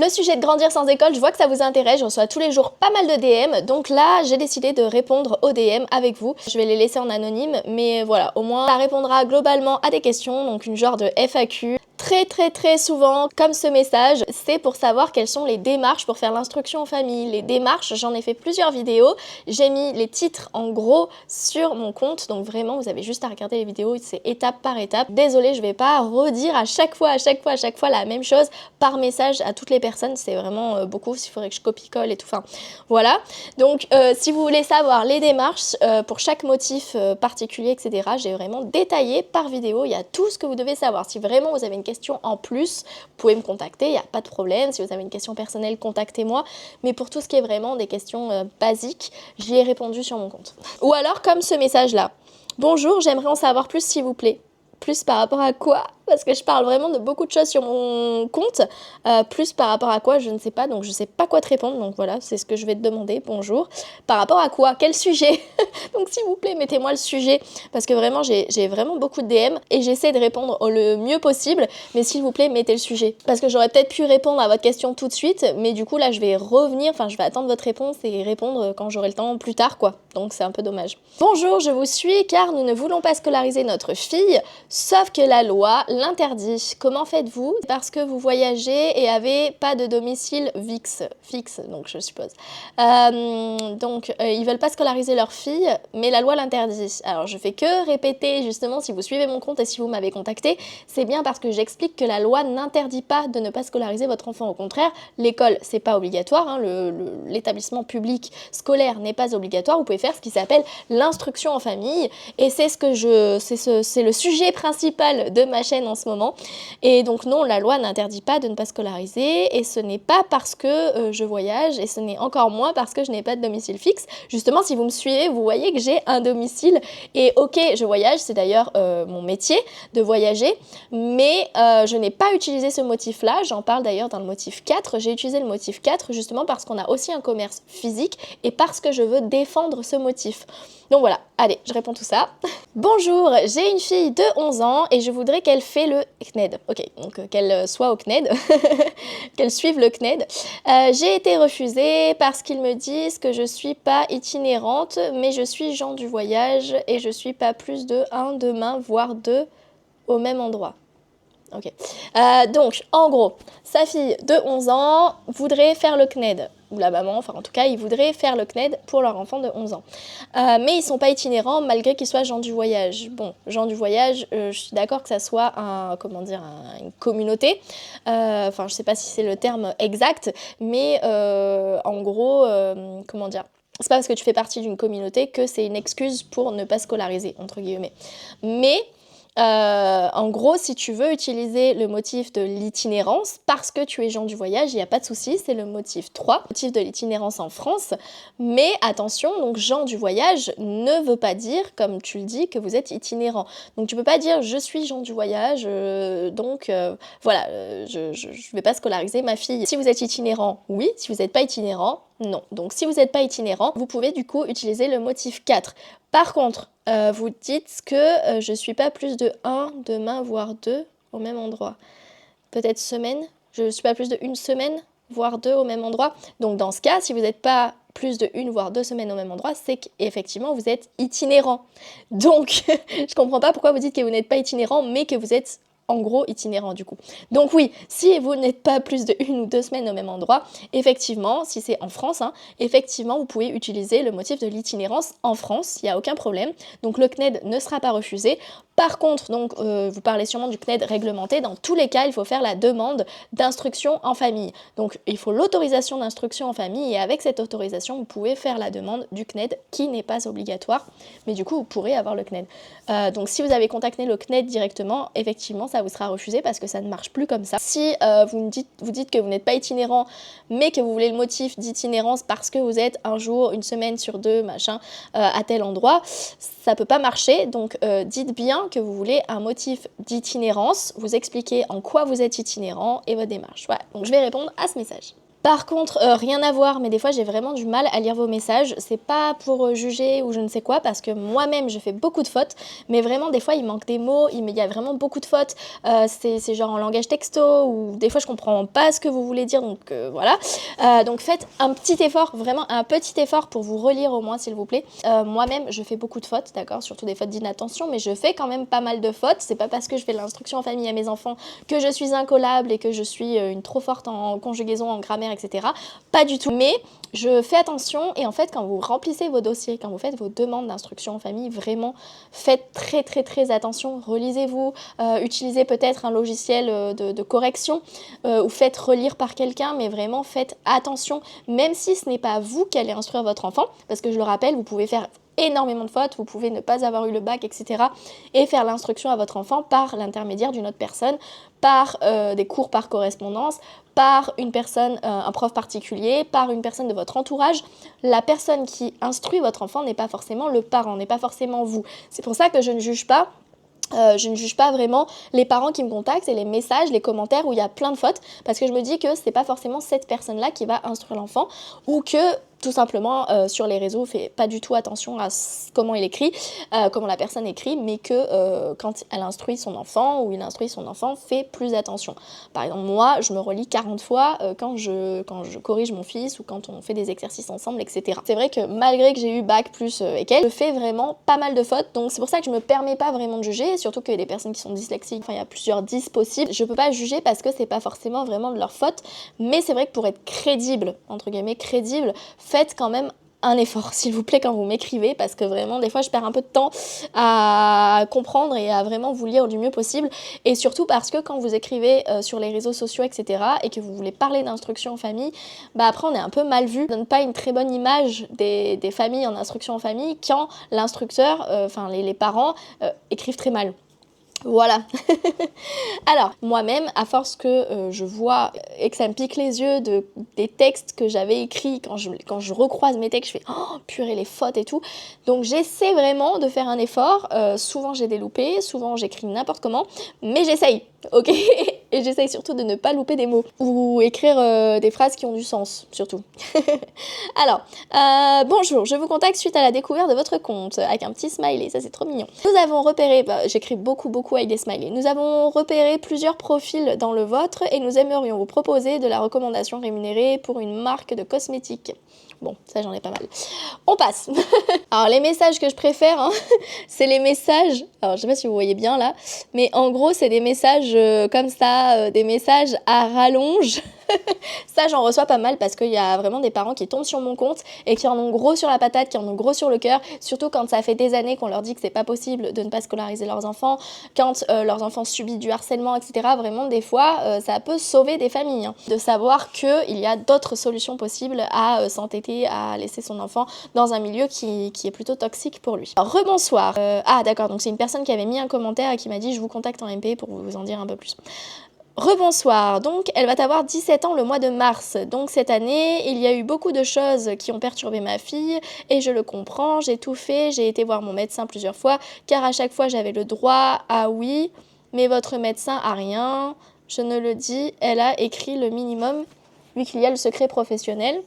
Le sujet de grandir sans école, je vois que ça vous intéresse, je reçois tous les jours pas mal de DM, donc là j'ai décidé de répondre aux DM avec vous. Je vais les laisser en anonyme, mais voilà, au moins ça répondra globalement à des questions, donc une genre de FAQ. Très souvent, comme ce message, c'est pour savoir quelles sont les démarches pour faire l'instruction en famille. Les démarches, j'en ai fait plusieurs vidéos, j'ai mis les titres en gros sur mon compte, donc vraiment vous avez juste à regarder les vidéos, c'est étape par étape. Désolée, je vais pas redire à chaque fois la même chose par message à toutes les personnes, c'est vraiment beaucoup, s'il faudrait que je copie-colle et tout, enfin voilà. Donc si vous voulez savoir les démarches pour chaque motif particulier, etc., j'ai vraiment détaillé par vidéo, il y a tout ce que vous devez savoir. Si vraiment vous avez une question en plus, vous pouvez me contacter, il n'y a pas de problème. Si vous avez une question personnelle, contactez-moi. Mais pour tout ce qui est vraiment des questions basiques, j'y ai répondu sur mon compte. Ou alors comme ce message-là. Bonjour, j'aimerais en savoir plus s'il vous plaît. Plus par rapport à quoi? Parce que je parle vraiment de beaucoup de choses sur mon compte. Plus par rapport à quoi, je ne sais pas. Donc je ne sais pas quoi te répondre. Donc voilà, c'est ce que je vais te demander. Bonjour. Par rapport à quoi? Quel sujet? Donc s'il vous plaît, mettez-moi le sujet. Parce que vraiment, j'ai vraiment beaucoup de DM. Et j'essaie de répondre le mieux possible. Mais s'il vous plaît, mettez le sujet. Parce que j'aurais peut-être pu répondre à votre question tout de suite. Mais du coup, là, je vais revenir. Enfin, je vais attendre votre réponse et répondre quand j'aurai le temps plus tard, quoi. Donc c'est un peu dommage. Bonjour, je vous suis car nous ne voulons pas scolariser notre fille. Sauf que la loi l'interdit. Comment faites-vous? Parce que vous voyagez et avez pas de domicile fixe, donc je suppose. Ils veulent pas scolariser leur fille, mais la loi l'interdit. Alors je fais que répéter, justement, si vous suivez mon compte et si vous m'avez contacté, c'est bien parce que j'explique que la loi n'interdit pas de ne pas scolariser votre enfant. Au contraire, l'école, c'est pas obligatoire, hein, l'établissement public scolaire n'est pas obligatoire. Vous pouvez faire ce qui s'appelle l'instruction en famille, et c'est le sujet principal de ma chaîne en ce moment. Et donc non, la loi n'interdit pas de ne pas scolariser, et ce n'est pas parce que je voyage, et ce n'est encore moins parce que je n'ai pas de domicile fixe. Justement, si vous me suivez, vous voyez que j'ai un domicile, et ok, je voyage, c'est d'ailleurs mon métier de voyager, mais je n'ai pas utilisé ce motif-là, j'en parle d'ailleurs dans le motif 4, j'ai utilisé le motif 4 justement parce qu'on a aussi un commerce physique, et parce que je veux défendre ce motif. Donc voilà, allez, je réponds tout ça. Bonjour, j'ai une fille de 11 ans et je voudrais qu'elle fait le CNED. Ok, donc qu'elle soit au CNED, qu'elle suive le CNED. J'ai été refusée parce qu'ils me disent que je suis pas itinérante, mais je suis gens du voyage et je suis pas plus de 1 demain, voire 2 au même endroit. Ok. Donc, en gros, sa fille de 11 ans voudrait faire le CNED. Ou la maman, enfin en tout cas, ils voudraient faire le CNED pour leur enfant de 11 ans. Mais ils sont pas itinérants malgré qu'ils soient gens du voyage. Bon, gens du voyage, je suis d'accord que ça soit une communauté. Enfin, je sais pas si c'est le terme exact, mais en gros, comment dire, c'est pas parce que tu fais partie d'une communauté que c'est une excuse pour ne pas scolariser, entre guillemets. Mais en gros, si tu veux utiliser le motif de l'itinérance parce que tu es gens du voyage, il n'y a pas de souci, c'est le motif 3, motif de l'itinérance en France. Mais attention, donc gens du voyage ne veut pas dire, comme tu le dis, que vous êtes itinérant. Donc tu peux pas dire je suis gens du voyage, voilà, je vais pas scolariser ma fille. Si vous êtes itinérant, oui. Si vous n'êtes pas itinérant, non. Donc si vous n'êtes pas itinérant, vous pouvez du coup utiliser le motif 4. Par contre, vous dites que je suis pas plus de 1 demain, voire 2 au même endroit. Peut-être semaine, je suis pas plus de 1 semaine, voire 2 au même endroit. Donc dans ce cas, si vous n'êtes pas plus de 1 voire 2 semaines au même endroit, c'est qu'effectivement vous êtes itinérant. Donc je comprends pas pourquoi vous dites que vous n'êtes pas itinérant, mais que vous êtes en gros itinérant du coup. Donc oui, si vous n'êtes pas plus de 1 ou 2 semaines au même endroit, effectivement, si c'est en France, effectivement vous pouvez utiliser le motif de l'itinérance en France, il n'y a aucun problème. Donc le CNED ne sera pas refusé. Par contre, donc, vous parlez sûrement du CNED réglementé, dans tous les cas, il faut faire la demande d'instruction en famille. Donc il faut l'autorisation d'instruction en famille, et avec cette autorisation, vous pouvez faire la demande du CNED qui n'est pas obligatoire, mais du coup vous pourrez avoir le CNED. Donc si vous avez contacté le CNED directement, effectivement ça vous sera refusé parce que ça ne marche plus comme ça. Si vous dites que vous n'êtes pas itinérant, mais que vous voulez le motif d'itinérance parce que vous êtes un jour, une semaine sur 2, machin, à tel endroit, ça peut pas marcher. Donc dites bien que vous voulez un motif d'itinérance, vous expliquez en quoi vous êtes itinérant et votre démarche. Voilà, donc je vais répondre à ce message. Par contre, rien à voir, mais des fois j'ai vraiment du mal à lire vos messages. C'est pas pour juger ou je ne sais quoi, parce que moi-même je fais beaucoup de fautes, mais vraiment des fois il manque des mots, il y a vraiment beaucoup de fautes. C'est genre en langage texto, ou des fois je comprends pas ce que vous voulez dire, donc voilà. Donc faites un petit effort, vraiment un petit effort pour vous relire au moins s'il vous plaît. Moi-même je fais beaucoup de fautes, d'accord, surtout des fautes d'inattention, mais je fais quand même pas mal de fautes. C'est pas parce que je fais l'instruction en famille à mes enfants que je suis incollable et que je suis une trop forte en conjugaison, en grammaire, etc. Pas du tout, mais je fais attention. Et en fait quand vous remplissez vos dossiers, quand vous faites vos demandes d'instruction en famille, vraiment faites très attention, relisez-vous, utilisez peut-être un logiciel de correction ou faites relire par quelqu'un, mais vraiment faites attention, même si ce n'est pas vous qui allez instruire votre enfant, parce que je le rappelle, vous pouvez faire énormément de fautes, vous pouvez ne pas avoir eu le bac, etc. et faire l'instruction à votre enfant par l'intermédiaire d'une autre personne, par des cours par correspondance, par une personne, un prof particulier, par une personne de votre entourage. La personne qui instruit votre enfant n'est pas forcément le parent, n'est pas forcément vous. C'est pour ça que je ne juge pas. Je ne juge pas vraiment les parents qui me contactent et les messages, les commentaires où il y a plein de fautes, parce que je me dis que c'est pas forcément cette personne-là qui va instruire l'enfant, ou que tout simplement sur les réseaux fait pas du tout attention à comment il écrit, comment la personne écrit, mais que quand elle instruit son enfant ou il instruit son enfant, fait plus attention. Par exemple, moi, je me relis 40 fois quand je corrige mon fils ou quand on fait des exercices ensemble, etc. C'est vrai que malgré que j'ai eu bac plus équel, je fais vraiment pas mal de fautes, donc c'est pour ça que je me permets pas vraiment de juger, surtout qu'il y a des personnes qui sont dyslexiques, enfin il y a plusieurs 10 possibles. Je peux pas juger parce que c'est pas forcément vraiment de leur faute, mais c'est vrai que pour être crédible, entre guillemets crédible, faites quand même un effort, s'il vous plaît, quand vous m'écrivez, parce que vraiment, des fois, je perds un peu de temps à comprendre et à vraiment vous lire du mieux possible, et surtout parce que quand vous écrivez sur les réseaux sociaux, etc., et que vous voulez parler d'instruction en famille, bah après, on est un peu mal vu. Ça donne pas une très bonne image des familles en instruction en famille quand l'instructeur, enfin les parents, écrivent très mal. Voilà. Alors, moi-même, à force que je vois et que ça me pique les yeux des textes que j'avais écrits, quand je recroise mes textes, je fais « Oh, purée, les fautes et tout ». Donc j'essaie vraiment de faire un effort. Souvent j'ai des loupés, souvent j'écris n'importe comment, mais j'essaye, ok. Et j'essaye surtout de ne pas louper des mots. Ou écrire des phrases qui ont du sens, surtout. Alors, bonjour, je vous contacte suite à la découverte de votre compte, avec un petit smiley, ça c'est trop mignon. Nous avons repéré, j'écris beaucoup avec des smileys, nous avons repéré plusieurs profils dans le vôtre et nous aimerions vous proposer de la recommandation rémunérée pour une marque de cosmétiques. Bon, ça j'en ai pas mal. On passe. Alors les messages que je préfère, hein, c'est les messages, alors je sais pas si vous voyez bien là, mais en gros c'est des messages comme ça, des messages à rallonge. Ça j'en reçois pas mal parce qu'il y a vraiment des parents qui tombent sur mon compte et qui en ont gros sur la patate, qui en ont gros sur le cœur, surtout quand ça fait des années qu'on leur dit que c'est pas possible de ne pas scolariser leurs enfants, quand leurs enfants subissent du harcèlement, etc. Vraiment des fois ça peut sauver des familles, hein, de savoir qu'il y a d'autres solutions possibles à s'entêter à laisser son enfant dans un milieu qui est plutôt toxique pour lui. Alors, rebonsoir. Ah d'accord, donc c'est une personne qui avait mis un commentaire et qui m'a dit je vous contacte en MP pour vous en dire un peu plus. Rebonsoir, donc elle va avoir 17 ans le mois de mars, donc cette année il y a eu beaucoup de choses qui ont perturbé ma fille et je le comprends, j'ai tout fait, j'ai été voir mon médecin plusieurs fois car à chaque fois j'avais le droit à oui, mais votre médecin a rien, je ne le dis, elle a écrit le minimum vu qu'il y a le secret professionnel.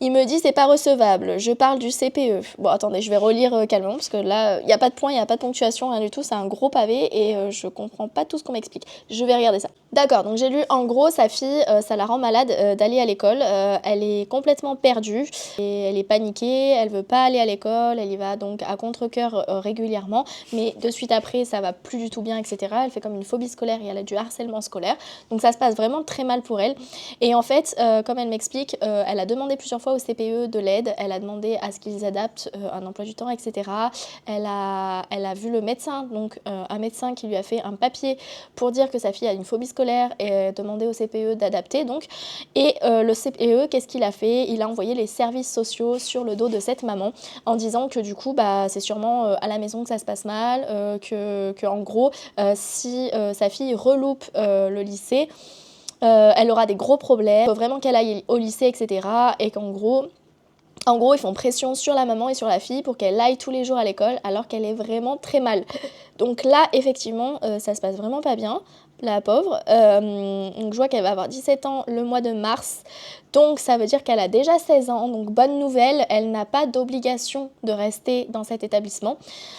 Il me dit c'est pas recevable, je parle du CPE. Bon attendez, je vais relire calmement parce que là, il n'y a pas de point, il n'y a pas de ponctuation, rien du tout, c'est un gros pavé et je comprends pas tout ce qu'on m'explique. Je vais regarder ça. D'accord, donc j'ai lu en gros sa fille, ça la rend malade d'aller à l'école, elle est complètement perdue et elle est paniquée, elle veut pas aller à l'école, elle y va donc à contre-cœur régulièrement, mais de suite après ça va plus du tout bien, etc. Elle fait comme une phobie scolaire et elle a du harcèlement scolaire, donc ça se passe vraiment très mal pour elle. Et en fait, comme elle m'explique, elle a demandé plusieurs fois au CPE de l'aide, elle a demandé à ce qu'ils adaptent un emploi du temps, etc. Elle a vu le médecin, donc un médecin qui lui a fait un papier pour dire que sa fille a une phobie scolaire et demandé au CPE d'adapter donc. Et le CPE, qu'est-ce qu'il a fait? Il a envoyé les services sociaux sur le dos de cette maman en disant que du coup, c'est sûrement à la maison que ça se passe mal, que en gros, si sa fille reloupe le lycée, elle aura des gros problèmes, il faut vraiment qu'elle aille au lycée, etc. Et qu'en gros, ils font pression sur la maman et sur la fille pour qu'elle aille tous les jours à l'école alors qu'elle est vraiment très mal. Donc là, effectivement, ça se passe vraiment pas bien. la pauvre. Donc je vois qu'elle va avoir 17 ans le mois de mars. Donc ça veut dire qu'elle a déjà 16 ans. Donc bonne nouvelle, elle n'a pas d'obligation de rester dans cet établissement.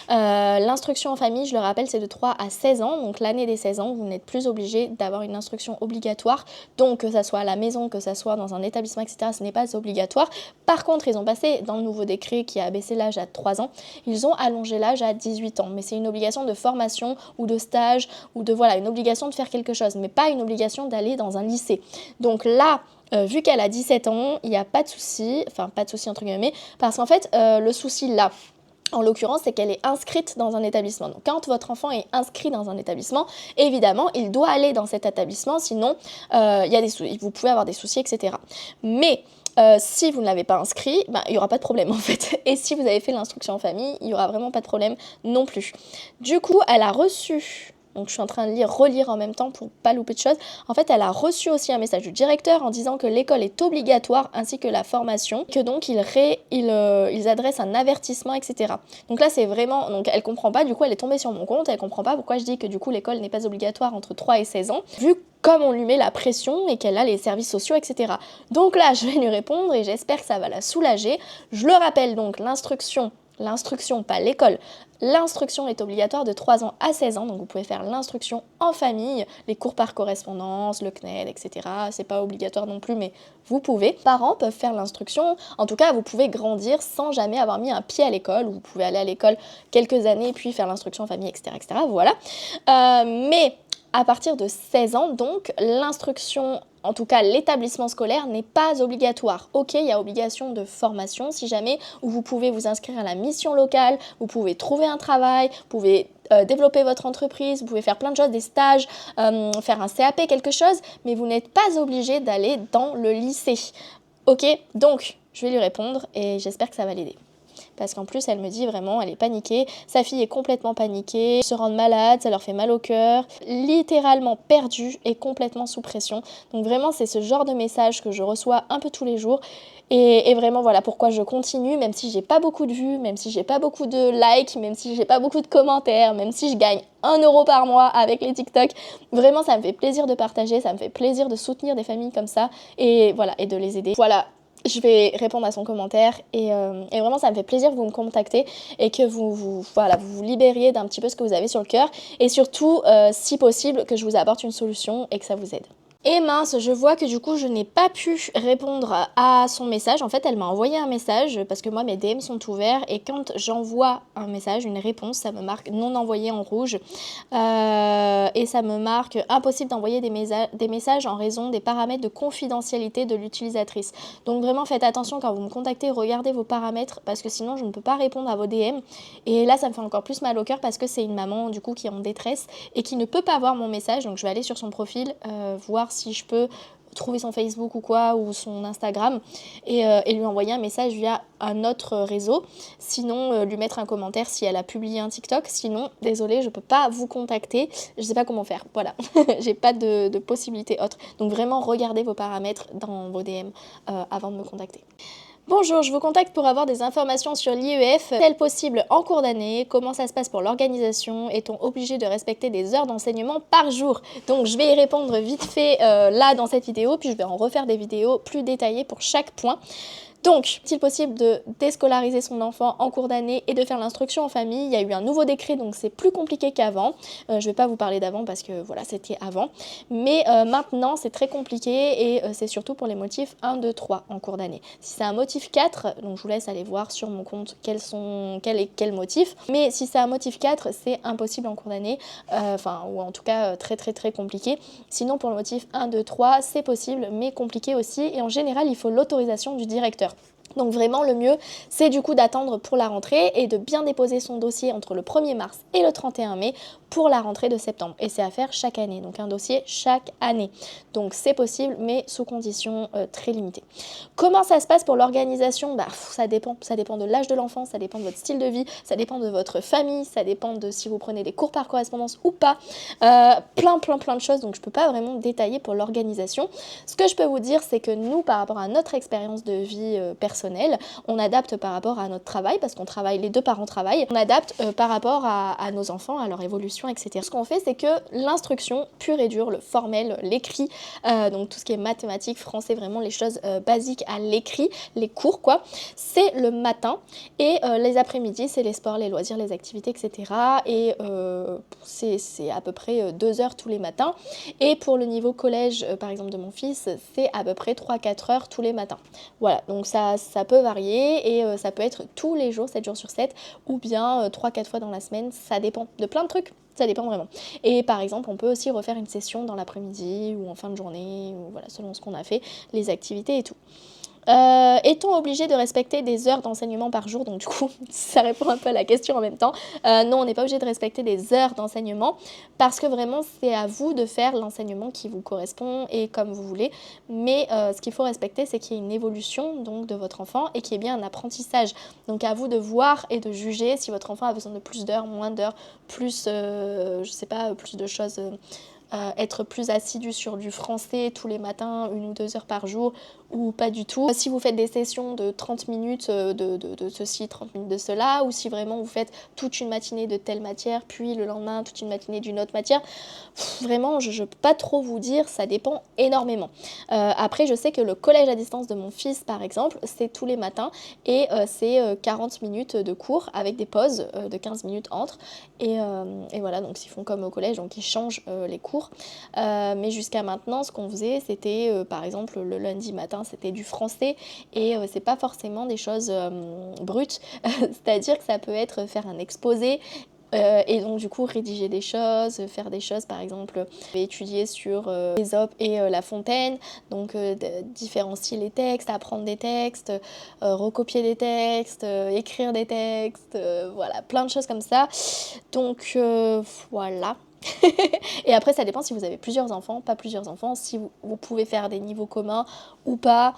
L'instruction en famille, je le rappelle, c'est de 3 à 16 ans. Donc l'année des 16 ans, vous n'êtes plus obligé d'avoir une instruction obligatoire. Donc que ça soit à la maison, que ça soit dans un établissement, etc., ce n'est pas obligatoire. Par contre, ils ont passé dans le nouveau décret qui a abaissé l'âge à 3 ans, ils ont allongé l'âge à 18 ans. Mais c'est une obligation de formation ou de stage ou de voilà, une obligation de faire quelque chose, mais pas une obligation d'aller dans un lycée. Donc là, vu qu'elle a 17 ans, il n'y a pas de souci, enfin pas de souci entre guillemets, parce qu'en fait, le souci là, en l'occurrence, c'est qu'elle est inscrite dans un établissement. Donc quand votre enfant est inscrit dans un établissement, évidemment, il doit aller dans cet établissement, sinon vous pouvez avoir des soucis, etc. Mais si vous ne l'avez pas inscrit, il n'y aura pas de problème en fait. Et si vous avez fait l'instruction en famille, il n'y aura vraiment pas de problème non plus. Du coup, elle a reçu... Donc je suis en train de relire en même temps pour pas louper de choses. En fait, elle a reçu aussi un message du directeur en disant que l'école est obligatoire ainsi que la formation, que donc ils adressent un avertissement, etc. Donc là, c'est vraiment... Donc elle comprend pas, du coup, elle est tombée sur mon compte, elle comprend pas pourquoi je dis que du coup, l'école n'est pas obligatoire entre 3 et 16 ans, vu comme on lui met la pression et qu'elle a les services sociaux, etc. Donc là, je vais lui répondre et j'espère que ça va la soulager. Je le rappelle donc, l'instruction, pas l'école, l'instruction est obligatoire de 3 ans à 16 ans, donc vous pouvez faire l'instruction en famille, les cours par correspondance, le CNED, etc. C'est pas obligatoire non plus, mais vous pouvez. Les parents peuvent faire l'instruction, en tout cas vous pouvez grandir sans jamais avoir mis un pied à l'école, ou vous pouvez aller à l'école quelques années puis faire l'instruction en famille, etc. etc. Voilà. Mais à partir de 16 ans, donc, l'instruction, en tout cas l'établissement scolaire, n'est pas obligatoire. Ok, il y a obligation de formation si jamais, où vous pouvez vous inscrire à la mission locale, vous pouvez trouver un travail, vous pouvez développer votre entreprise, vous pouvez faire plein de choses, des stages, faire un CAP, quelque chose, mais vous n'êtes pas obligé d'aller dans le lycée. Ok, donc, je vais lui répondre et j'espère que ça va l'aider. Parce qu'en plus, elle me dit vraiment, elle est paniquée. Sa fille est complètement paniquée, se rendent malades, ça leur fait mal au cœur. Littéralement perdue et complètement sous pression. Donc vraiment, c'est ce genre de message que je reçois un peu tous les jours. Et vraiment, voilà pourquoi je continue, même si j'ai pas beaucoup de vues, même si j'ai pas beaucoup de likes, même si j'ai pas beaucoup de commentaires, même si je gagne 1 euro par mois avec les TikTok. Vraiment, ça me fait plaisir de partager, ça me fait plaisir de soutenir des familles comme ça. Et voilà, et de les aider. Voilà. Je vais répondre à son commentaire et vraiment ça me fait plaisir que vous me contactez et que vous libériez d'un petit peu ce que vous avez sur le cœur et surtout si possible que je vous apporte une solution et que ça vous aide. Et mince, je vois que du coup je n'ai pas pu répondre à son message. En fait, elle m'a envoyé un message parce que moi mes DM sont ouverts et quand j'envoie un message, une réponse, ça me marque non envoyé en rouge et ça me marque impossible d'envoyer des messages en raison des paramètres de confidentialité de l'utilisatrice. Donc vraiment faites attention quand vous me contactez, regardez vos paramètres parce que sinon je ne peux pas répondre à vos DM. Et là ça me fait encore plus mal au cœur parce que c'est une maman du coup qui est en détresse et qui ne peut pas voir mon message. Donc je vais aller sur son profil, voir si je peux trouver son Facebook ou quoi, ou son Instagram, et lui envoyer un message via un autre réseau. Sinon, lui mettre un commentaire si elle a publié un TikTok. Sinon, désolée, je peux pas vous contacter. Je sais pas comment faire. Voilà, j'ai pas de possibilité autre. Donc vraiment, regardez vos paramètres dans vos DM avant de me contacter. Bonjour, je vous contacte pour avoir des informations sur l'IEF, tel possible en cours d'année, comment ça se passe pour l'organisation, est-on obligé de respecter des heures d'enseignement par jour? Donc je vais y répondre vite fait là dans cette vidéo, puis je vais en refaire des vidéos plus détaillées pour chaque point. Donc, est-il possible de déscolariser son enfant en cours d'année et de faire l'instruction en famille? Il y a eu un nouveau décret, donc c'est plus compliqué qu'avant. Je ne vais pas vous parler d'avant parce que voilà, c'était avant. Mais maintenant, c'est très compliqué et c'est surtout pour les motifs 1, 2, 3 en cours d'année. Si c'est un motif 4, donc je vous laisse aller voir sur mon compte quel motif. Mais si c'est un motif 4, c'est impossible en cours d'année, ou en tout cas très très très compliqué. Sinon, pour le motif 1, 2, 3, c'est possible, mais compliqué aussi. Et en général, il faut l'autorisation du directeur. Donc vraiment le mieux c'est du coup d'attendre pour la rentrée et de bien déposer son dossier entre le 1er mars et le 31 mai pour la rentrée de septembre. Et c'est à faire chaque année, donc un dossier chaque année. Donc c'est possible mais sous conditions très limitées. Comment ça se passe pour l'organisation? Ça dépend de l'âge de l'enfant, ça dépend de votre style de vie, ça dépend de votre famille, ça dépend de si vous prenez des cours par correspondance ou pas. Plein de choses, donc je peux pas vraiment détailler pour l'organisation. Ce que je peux vous dire c'est que nous par rapport à notre expérience de vie personnelle, on adapte par rapport à notre travail parce qu'on travaille, les deux parents travaillent, on adapte par rapport à nos enfants, à leur évolution, rédaction, etc. Ce qu'on fait, c'est que l'instruction pure et dure, le formel, l'écrit, donc tout ce qui est mathématiques, français, vraiment les choses basiques à l'écrit, les cours quoi, c'est le matin et les après-midi, c'est les sports, les loisirs, les activités, etc. Et c'est à peu près 2 heures tous les matins. Et pour le niveau collège, par exemple de mon fils, c'est à peu près 3-4 heures tous les matins. Voilà, donc ça peut varier et ça peut être tous les jours, 7 jours sur 7, ou bien 3-4 fois dans la semaine, ça dépend de plein de trucs. Ça dépend vraiment. Et par exemple, on peut aussi refaire une session dans l'après-midi ou en fin de journée, ou voilà, selon ce qu'on a fait, les activités et tout. Est-on obligé de respecter des heures d'enseignement par jour? Donc du coup, ça répond un peu à la question en même temps. Non, on n'est pas obligé de respecter des heures d'enseignement parce que vraiment, c'est à vous de faire l'enseignement qui vous correspond et comme vous voulez. Mais ce qu'il faut respecter, c'est qu'il y ait une évolution donc, de votre enfant et qu'il y ait bien un apprentissage. Donc à vous de voir et de juger si votre enfant a besoin de plus d'heures, moins d'heures, plus, je sais pas, plus de choses... être plus assidu sur du français tous les matins, 1 ou 2 heures par jour, ou pas du tout. Si vous faites des sessions de 30 minutes de ceci, 30 minutes de cela, ou si vraiment vous faites toute une matinée de telle matière, puis le lendemain toute une matinée d'une autre matière, vraiment je ne peux pas trop vous dire, ça dépend énormément. Après je sais que le collège à distance de mon fils par exemple, c'est tous les matins et c'est 40 minutes de cours avec des pauses de 15 minutes entre et voilà, donc ils font comme au collège, donc ils changent les cours. Mais jusqu'à maintenant, ce qu'on faisait, c'était par exemple le lundi matin, c'était du français et c'est pas forcément des choses brutes, c'est-à-dire que ça peut être faire un exposé. Et donc du coup rédiger des choses, faire des choses par exemple étudier sur Ésope et La Fontaine, donc différencier les textes, apprendre des textes, recopier des textes, écrire des textes, voilà plein de choses comme ça. Donc voilà. Et après ça dépend si vous avez plusieurs enfants, pas plusieurs enfants, si vous pouvez faire des niveaux communs ou pas.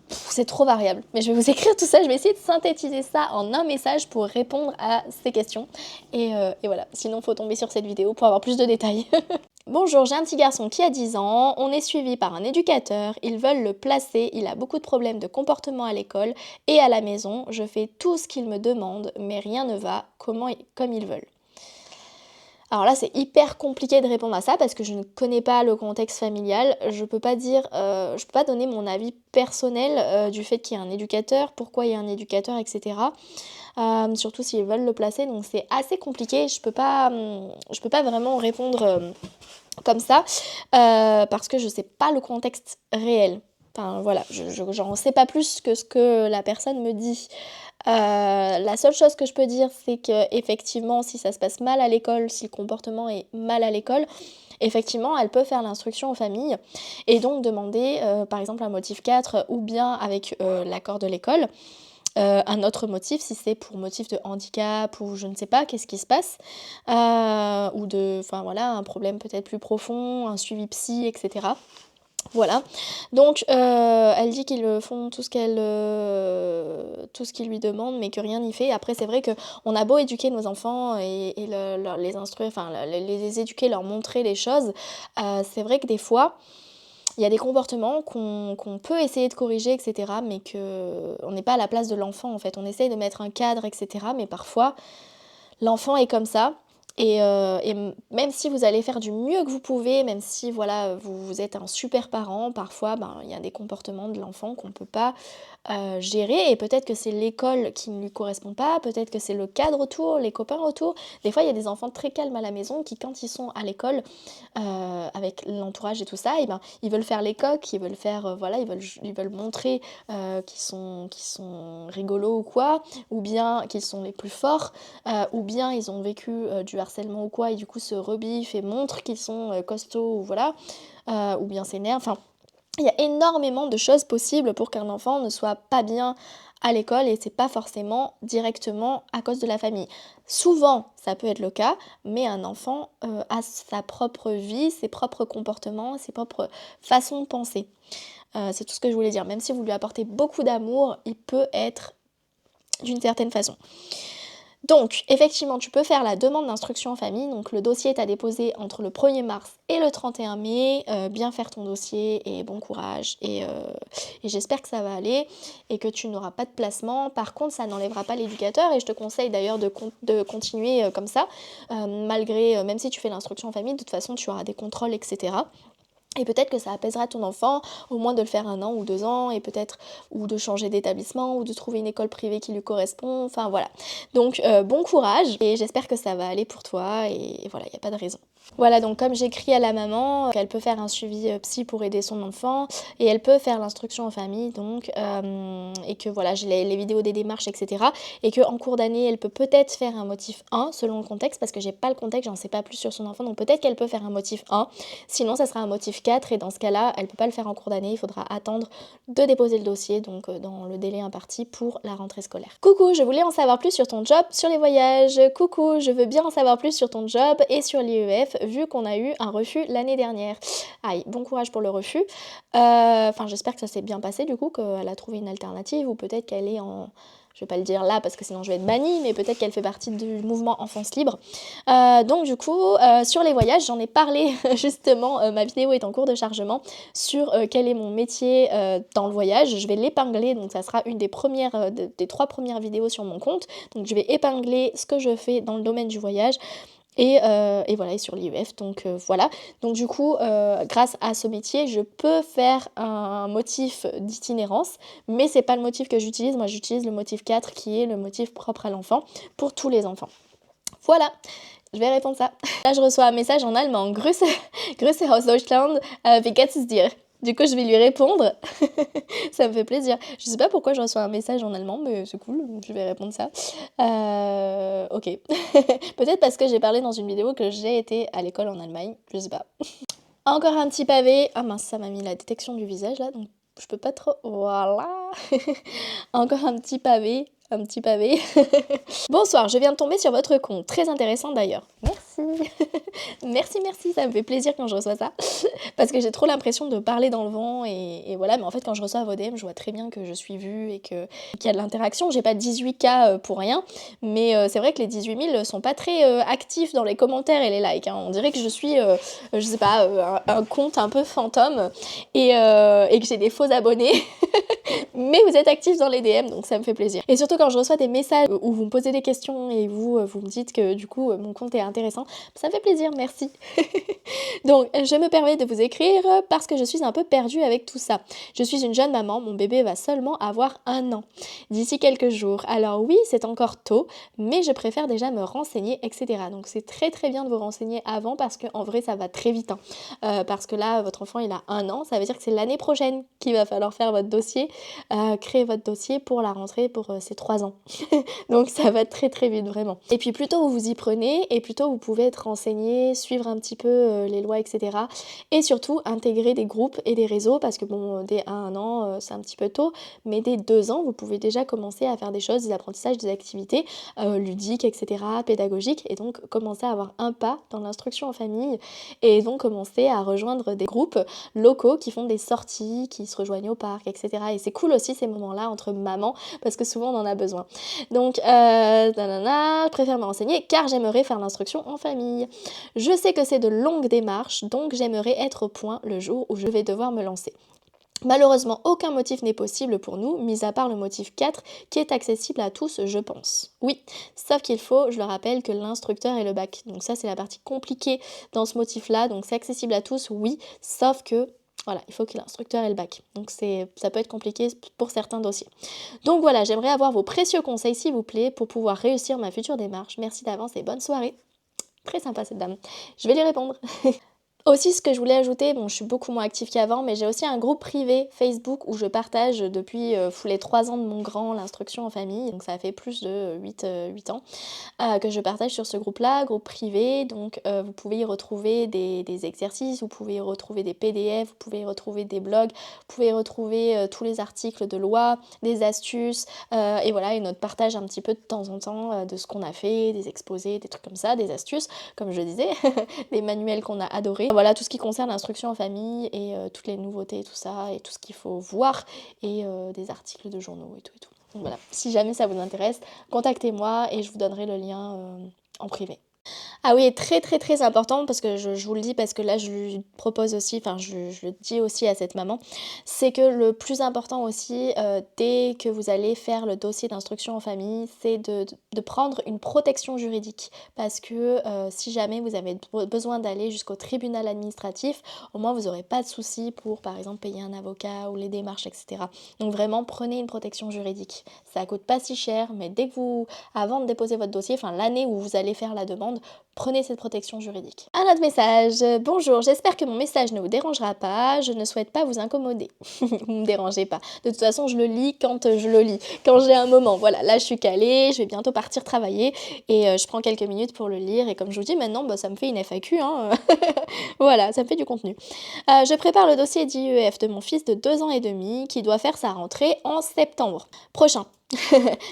C'est trop variable, mais je vais vous écrire tout ça, je vais essayer de synthétiser ça en un message pour répondre à ces questions. Et voilà, sinon faut tomber sur cette vidéo pour avoir plus de détails. Bonjour, j'ai un petit garçon qui a 10 ans, on est suivi par un éducateur, ils veulent le placer, il a beaucoup de problèmes de comportement à l'école et à la maison, je fais tout ce qu'il me demande, mais rien ne va comme ils veulent. Alors là, c'est hyper compliqué de répondre à ça parce que je ne connais pas le contexte familial. Je peux pas donner mon avis personnel du fait qu'il y a un éducateur, pourquoi il y a un éducateur, etc. Surtout s'ils veulent le placer, donc c'est assez compliqué. Je peux pas vraiment répondre comme ça parce que je sais pas le contexte réel. Enfin voilà, j'en sais pas plus que ce que la personne me dit. La seule chose que je peux dire, c'est que effectivement, si ça se passe mal à l'école, si le comportement est mal à l'école, effectivement, elle peut faire l'instruction aux familles et donc demander, par exemple, un motif 4 ou bien avec l'accord de l'école. Un autre motif, si c'est pour motif de handicap ou je ne sais pas, qu'est-ce qui se passe, enfin voilà, un problème peut-être plus profond, un suivi psy, etc. Voilà, donc elle dit qu'ils font tout ce qu'ils lui demandent, mais que rien n'y fait. Après, c'est vrai qu'on a beau éduquer nos enfants et les instruire, enfin les éduquer, leur montrer les choses, c'est vrai que des fois, il y a des comportements qu'on peut essayer de corriger, etc., mais qu'on n'est pas à la place de l'enfant, en fait. On essaye de mettre un cadre, etc., mais parfois, l'enfant est comme ça. Et même si vous allez faire du mieux que vous pouvez, même si voilà, vous êtes un super parent, parfois il y a des comportements de l'enfant qu'on ne peut pas gérer. Et peut-être que c'est l'école qui ne lui correspond pas, peut-être que c'est le cadre autour, les copains autour. Des fois, il y a des enfants très calmes à la maison qui, quand ils sont à l'école, avec l'entourage et tout ça, et ils veulent faire les coqs, ils veulent faire, voilà, ils veulent montrer qu'ils sont rigolos ou quoi, ou bien qu'ils sont les plus forts, ou bien ils ont vécu du harcèlement ou quoi, et du coup se rebiffent et montrent qu'ils sont costauds, ou voilà, ou bien s'énervent. Enfin, il y a énormément de choses possibles pour qu'un enfant ne soit pas bien à l'école et c'est pas forcément directement à cause de la famille. Souvent, ça peut être le cas, mais un enfant a sa propre vie, ses propres comportements, ses propres façons de penser. C'est tout ce que je voulais dire. Même si vous lui apportez beaucoup d'amour, il peut être d'une certaine façon. Donc, effectivement, tu peux faire la demande d'instruction en famille. Donc, le dossier est à déposer entre le 1er mars et le 31 mai. Bien faire ton dossier et bon courage. Et j'espère que ça va aller et que tu n'auras pas de placement. Par contre, ça n'enlèvera pas l'éducateur et je te conseille d'ailleurs de continuer comme ça. Malgré, même si tu fais l'instruction en famille, de toute façon, tu auras des contrôles, etc. Et peut-être que ça apaisera ton enfant, au moins de le faire 1 an ou 2 ans, et peut-être ou de changer d'établissement, ou de trouver une école privée qui lui correspond, enfin voilà. Donc bon courage, et j'espère que ça va aller pour toi, et voilà, il n'y a pas de raison. Voilà, donc comme j'écris à la maman, qu'elle peut faire un suivi psy pour aider son enfant, et elle peut faire l'instruction en famille, donc, et que voilà, j'ai les vidéos des démarches, etc. Et qu'en cours d'année, elle peut peut-être faire un motif 1, selon le contexte, parce que j'ai pas le contexte, j'en sais pas plus sur son enfant, donc peut-être qu'elle peut faire un motif 1, sinon ça sera un motif 4, et dans ce cas-là, elle peut pas le faire en cours d'année, il faudra attendre de déposer le dossier, donc dans le délai imparti pour la rentrée scolaire. Coucou, je voulais en savoir plus sur ton job, sur les voyages. Coucou, je veux bien en savoir plus sur ton job et sur l'IEF, vu qu'on a eu un refus l'année dernière. Aïe, bon courage pour le refus. Enfin, j'espère que ça s'est bien passé, du coup, qu'elle a trouvé une alternative, ou peut-être qu'elle est en... Je vais pas le dire là parce que sinon je vais être bannie, mais peut-être qu'elle fait partie du mouvement Enfance Libre. Donc du coup, sur les voyages, j'en ai parlé justement, ma vidéo est en cours de chargement sur quel est mon métier dans le voyage. Je vais l'épingler, donc ça sera une des premières, des 3 premières vidéos sur mon compte. Donc je vais épingler ce que je fais dans le domaine du voyage. Et voilà, et sur l'IEF, donc voilà. Donc du coup, grâce à ce métier, je peux faire un motif d'itinérance, mais c'est pas le motif que j'utilise. Moi, j'utilise le motif 4, qui est le motif propre à l'enfant, pour tous les enfants. Voilà, je vais répondre ça. Là, je reçois un message en allemand. Grüße aus Deutschland, wie geht es dir? Du coup, je vais lui répondre. Ça me fait plaisir. Je sais pas pourquoi je reçois un message en allemand, mais c'est cool, donc je vais répondre ça. Ok. Peut-être parce que j'ai parlé dans une vidéo que j'ai été à l'école en Allemagne, je sais pas. Encore un petit pavé. Ah mince, ça m'a mis la détection du visage là, donc je peux pas trop... Voilà. Encore un petit pavé. Un petit pavé. Bonsoir, je viens de tomber sur votre compte. Très intéressant d'ailleurs. Merci. Merci, ça me fait plaisir quand je reçois ça. Parce que j'ai trop l'impression de parler dans le vent et voilà. Mais en fait, quand je reçois vos DM, je vois très bien que je suis vue et qu'il y a de l'interaction. J'ai pas 18K pour rien. Mais c'est vrai que les 18 000 sont pas très actifs dans les commentaires et les likes. Hein. On dirait que je suis, je sais pas, un compte un peu fantôme et que j'ai des faux abonnés. Mais vous êtes actifs dans les DM, donc ça me fait plaisir. Et surtout quand je reçois des messages où vous me posez des questions et vous me dites que du coup mon compte est intéressant, ça me fait plaisir, merci. Donc je me permets de vous écrire parce que je suis un peu perdue avec tout ça. Je suis une jeune maman, mon bébé va seulement avoir 1 an d'ici quelques jours. Alors oui, c'est encore tôt, mais je préfère déjà me renseigner, etc. Donc c'est très très bien de vous renseigner avant parce qu'en vrai ça va très vite. Hein. Parce que là, votre enfant il a 1 an, ça veut dire que c'est l'année prochaine qu'il va falloir faire votre dossier. Créer votre dossier pour la rentrée pour ces 3 ans. Donc ça va très très vite vraiment. Et puis plus tôt vous vous y prenez et plus tôt vous pouvez être renseigné, suivre un petit peu les lois, etc. Et surtout intégrer des groupes et des réseaux parce que bon, dès 1 an c'est un petit peu tôt, mais dès 2 ans vous pouvez déjà commencer à faire des choses, des apprentissages, des activités ludiques, etc., pédagogiques, et donc commencer à avoir un pas dans l'instruction en famille et donc commencer à rejoindre des groupes locaux qui font des sorties, qui se rejoignent au parc, etc. Et c'est cool aussi ces moments-là entre mamans parce que souvent on en a besoin. Donc, je préfère me renseigner car j'aimerais faire l'instruction en famille. Je sais que c'est de longues démarches, donc j'aimerais être au point le jour où je vais devoir me lancer. Malheureusement, aucun motif n'est possible pour nous, mis à part le motif 4 qui est accessible à tous, je pense. Oui, sauf qu'il faut, je le rappelle, que l'instructeur ait le bac. Donc ça, c'est la partie compliquée dans ce motif-là. Donc c'est accessible à tous, oui, sauf que voilà, il faut que l'instructeur ait le bac. Donc ça peut être compliqué pour certains dossiers. Donc voilà, j'aimerais avoir vos précieux conseils, s'il vous plaît, pour pouvoir réussir ma future démarche. Merci d'avance et bonne soirée. Très sympa cette dame. Je vais lui répondre. Aussi, ce que je voulais ajouter, bon, je suis beaucoup moins active qu'avant, mais j'ai aussi un groupe privé Facebook où je partage depuis les 3 ans de mon grand l'instruction en famille, donc ça fait plus de 8 ans que je partage sur ce groupe-là, groupe privé, donc vous pouvez y retrouver des exercices, vous pouvez y retrouver des PDF, vous pouvez y retrouver des blogs, vous pouvez y retrouver tous les articles de loi, des astuces, et voilà, et notre partage un petit peu de temps en temps de ce qu'on a fait, des exposés, des trucs comme ça, des astuces, comme je disais, des manuels qu'on a adorés. Voilà, tout ce qui concerne l'instruction en famille et toutes les nouveautés, tout ça, et tout ce qu'il faut voir, et des articles de journaux et tout et tout. Donc voilà, si jamais ça vous intéresse, contactez-moi et je vous donnerai le lien en privé. Ah oui, très très très important parce que je vous le dis parce que là je lui propose aussi, enfin je le dis aussi à cette maman, c'est que le plus important aussi dès que vous allez faire le dossier d'instruction en famille, c'est de prendre une protection juridique parce que si jamais vous avez besoin d'aller jusqu'au tribunal administratif, au moins vous n'aurez pas de soucis pour par exemple payer un avocat ou les démarches, etc. Donc vraiment prenez une protection juridique. Ça coûte pas si cher, mais dès que vous, avant de déposer votre dossier, enfin l'année où vous allez faire la demande, prenez cette protection juridique. Un autre message. Bonjour, j'espère que mon message ne vous dérangera pas. Je ne souhaite pas vous incommoder. Vous ne me dérangez pas. De toute façon, je le lis quand je le lis. Quand j'ai un moment. Voilà, là je suis calée, je vais bientôt partir travailler et je prends quelques minutes pour le lire. Et comme je vous dis maintenant, bah, ça me fait une FAQ. Hein. Voilà, ça me fait du contenu. Je prépare le dossier d'IEF de mon fils de 2 ans et demi qui doit faire sa rentrée en septembre prochain.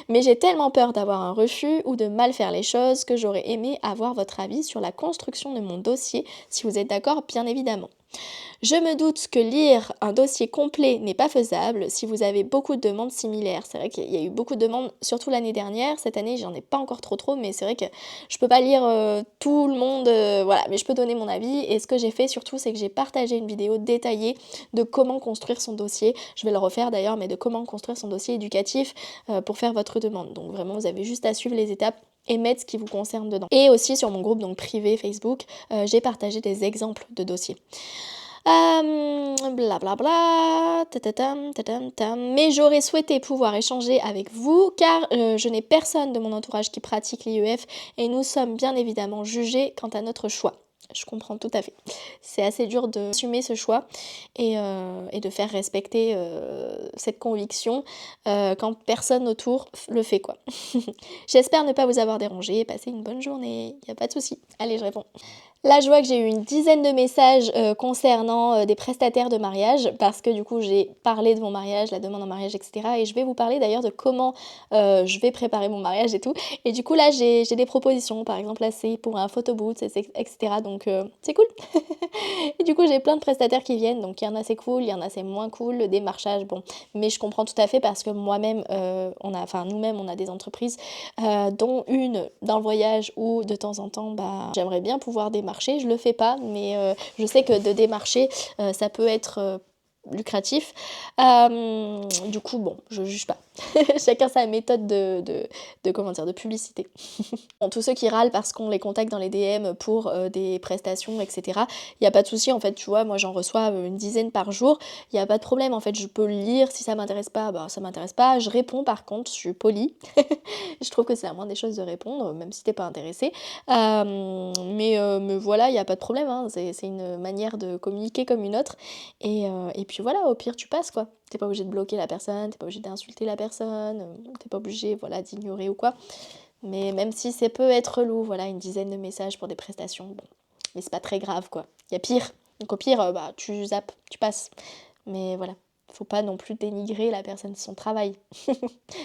Mais j'ai tellement peur d'avoir un refus ou de mal faire les choses que j'aurais aimé avoir votre avis sur la construction de mon dossier, si vous êtes d'accord, bien évidemment. Je me doute que lire un dossier complet n'est pas faisable si vous avez beaucoup de demandes similaires. C'est vrai qu'il y a eu beaucoup de demandes, surtout l'année dernière. Cette année, j'en ai pas encore trop, mais c'est vrai que je peux pas lire tout le monde, voilà, mais je peux donner mon avis. Et ce que j'ai fait surtout, c'est que j'ai partagé une vidéo détaillée de comment construire son dossier. Je vais le refaire d'ailleurs, mais de comment construire son dossier éducatif pour faire votre demande. Donc vraiment, vous avez juste à suivre les étapes et mettre ce qui vous concerne dedans. Et aussi sur mon groupe donc privé Facebook, j'ai partagé des exemples de dossiers. Blablabla, tatatam, tatatam, tam. Mais j'aurais souhaité pouvoir échanger avec vous car je n'ai personne de mon entourage qui pratique l'IEF et nous sommes bien évidemment jugés quant à notre choix. Je comprends tout à fait. C'est assez dur d'assumer ce choix et de faire respecter cette conviction quand personne autour le fait quoi. J'espère ne pas vous avoir dérangé. Passez une bonne journée. Y a pas de souci. Allez, je réponds. Là, je vois que j'ai eu une dizaine de messages concernant des prestataires de mariage parce que du coup, j'ai parlé de mon mariage, la demande en mariage, etc. Et je vais vous parler d'ailleurs de comment je vais préparer mon mariage et tout. Et du coup, là, j'ai des propositions. Par exemple, là, c'est pour un photobooth, etc. Donc, c'est cool. Et du coup, j'ai plein de prestataires qui viennent. Donc, il y en a c'est cool, il y en a c'est moins cool. Le démarchage, bon. Mais je comprends tout à fait parce que moi-même, nous-mêmes, on a des entreprises dont une dans le voyage où de temps en temps, bah, j'aimerais bien pouvoir démarcher. Je le fais pas, mais je sais que de démarcher, ça peut être lucratif. Du coup, bon, je juge pas. Chacun sa méthode comment dire, de publicité. Bon, tous ceux qui râlent parce qu'on les contacte dans les DM pour des prestations, etc. Il n'y a pas de souci, en fait, tu vois, moi j'en reçois une dizaine par jour. Il n'y a pas de problème, en fait, je peux le lire. Si ça m'intéresse pas, bah ça m'intéresse pas. Je réponds par contre, je suis polie. Je trouve que c'est la moindre des choses de répondre, même si t'es pas intéressé. Mais voilà, il n'y a pas de problème, hein. C'est une manière de communiquer comme une autre. Et puis voilà, au pire, tu passes quoi. T'es pas obligé de bloquer la personne, t'es pas obligé d'insulter la personne, t'es pas obligé voilà, d'ignorer ou quoi. Mais même si ça peut être relou, voilà, une dizaine de messages pour des prestations, bon. Mais c'est pas très grave quoi. Il y a pire. Donc au pire, bah, tu zappes, tu passes. Mais voilà. Faut pas non plus dénigrer la personne, son travail.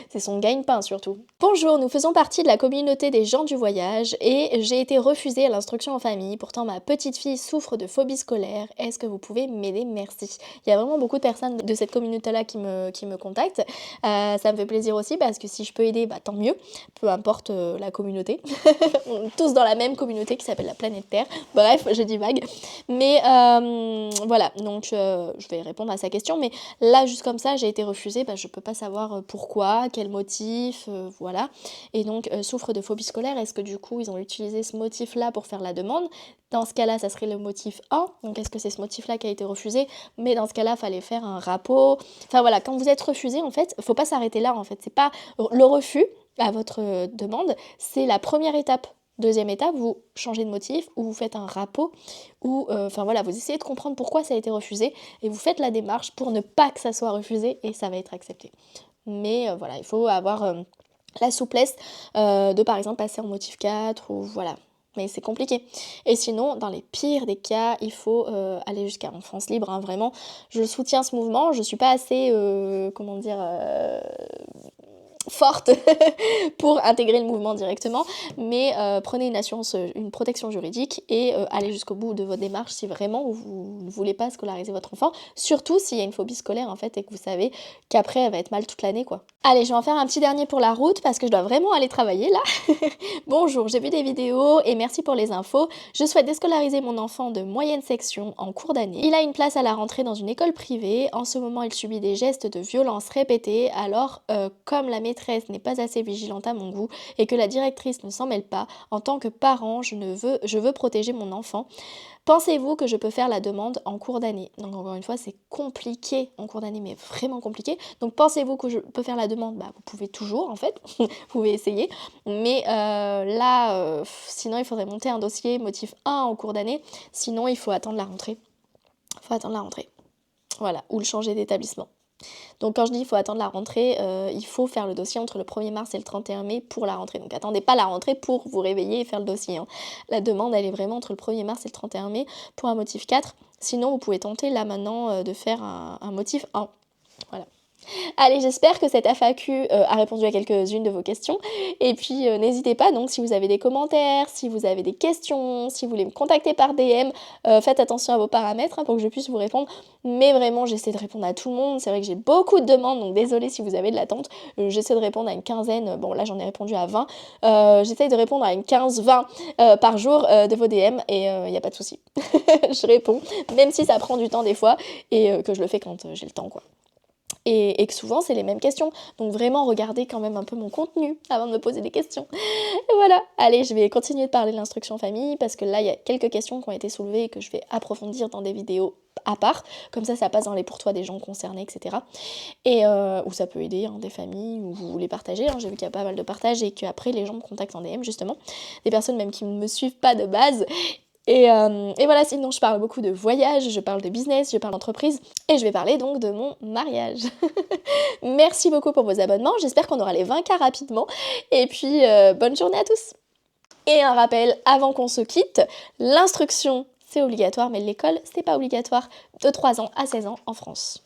C'est son gagne-pain surtout. Bonjour, nous faisons partie de la communauté des gens du voyage et j'ai été refusée à l'instruction en famille. Pourtant, ma petite fille souffre de phobie scolaire. Est-ce que vous pouvez m'aider? Merci. Il y a vraiment beaucoup de personnes de cette communauté-là qui me contactent. Ça me fait plaisir aussi parce que si je peux aider, bah, tant mieux. Peu importe la communauté. On est tous dans la même communauté qui s'appelle la planète Terre. Bref, je divague. Mais voilà, donc je vais répondre à sa question. Mais là, juste comme ça, j'ai été refusée, bah, je peux pas savoir pourquoi, quel motif, voilà. Et donc, souffre de phobie scolaire, est-ce que du coup, ils ont utilisé ce motif-là pour faire la demande? Dans ce cas-là, ça serait le motif 1, donc est-ce que c'est ce motif-là qui a été refusé? Mais dans ce cas-là, il fallait faire un rapport. Enfin voilà, quand vous êtes refusé, en fait, faut pas s'arrêter là, en fait. C'est pas le refus à votre demande, c'est la première étape. Deuxième étape, vous changez de motif ou vous faites un rapport ou enfin voilà, vous essayez de comprendre pourquoi ça a été refusé et vous faites la démarche pour ne pas que ça soit refusé et ça va être accepté. Mais voilà, il faut avoir la souplesse de par exemple passer en motif 4 ou voilà. Mais c'est compliqué. Et sinon, dans les pires des cas, il faut aller jusqu'à enfance libre, hein, vraiment. Je soutiens ce mouvement, je suis pas assez, comment dire, forte pour intégrer le mouvement directement, mais prenez une assurance, une protection juridique et allez jusqu'au bout de votre démarche si vraiment vous ne voulez pas scolariser votre enfant, surtout s'il y a une phobie scolaire en fait et que vous savez qu'après elle va être mal toute l'année quoi. Allez, je vais en faire un petit dernier pour la route parce que je dois vraiment aller travailler là. Bonjour, j'ai vu des vidéos et merci pour les infos. Je souhaite déscolariser mon enfant de moyenne section en cours d'année. Il a une place à la rentrée dans une école privée. En ce moment, il subit des gestes de violence répétés. Alors, comme la maîtresse n'est pas assez vigilante à mon goût et que la directrice ne s'en mêle pas, en tant que parent, je veux protéger mon enfant. Pensez-vous que je peux faire la demande en cours d'année? Donc encore une fois, c'est compliqué en cours d'année, mais vraiment compliqué. Donc pensez-vous que je peux faire la demande? Bah, vous pouvez toujours en fait, vous pouvez essayer. Mais sinon il faudrait monter un dossier motif 1 en cours d'année. Sinon il faut attendre la rentrée. Il faut attendre la rentrée. Voilà, ou le changer d'établissement. Donc quand je dis il faut attendre la rentrée, il faut faire le dossier entre le 1er mars et le 31 mai pour la rentrée. Donc attendez pas la rentrée pour vous réveiller et faire le dossier. Hein. La demande, elle est vraiment entre le 1er mars et le 31 mai pour un motif 4. Sinon, vous pouvez tenter là maintenant de faire un motif 1. Voilà. Allez, j'espère que cette FAQ a répondu à quelques-unes de vos questions. Et puis, n'hésitez pas, donc, si vous avez des commentaires, si vous avez des questions, si vous voulez me contacter par DM, faites attention à vos paramètres hein, pour que je puisse vous répondre. Mais vraiment, j'essaie de répondre à tout le monde. C'est vrai que j'ai beaucoup de demandes, donc désolée si vous avez de l'attente. J'essaie de répondre à une quinzaine. Bon, là, j'en ai répondu à 20. J'essaie de répondre à une 15-20 par jour de vos DM et il n'y a pas de souci. Je réponds, même si ça prend du temps des fois et que je le fais quand j'ai le temps, quoi. Et que souvent c'est les mêmes questions. Donc vraiment regardez quand même un peu mon contenu avant de me poser des questions. Et voilà, allez, je vais continuer de parler de l'instruction famille parce que là il y a quelques questions qui ont été soulevées et que je vais approfondir dans des vidéos à part. Comme ça passe dans les pour toi des gens concernés, etc. Et où ça peut aider hein, des familles, où vous les partagez. Hein. J'ai vu qu'il y a pas mal de partages et qu'après les gens me contactent en DM justement. Des personnes même qui ne me suivent pas de base. Et voilà, sinon je parle beaucoup de voyage, je parle de business, je parle d'entreprise et je vais parler donc de mon mariage. Merci beaucoup pour vos abonnements, j'espère qu'on aura les 20K rapidement et puis bonne journée à tous. Et un rappel avant qu'on se quitte, l'instruction c'est obligatoire mais l'école c'est pas obligatoire de 3 ans à 16 ans en France.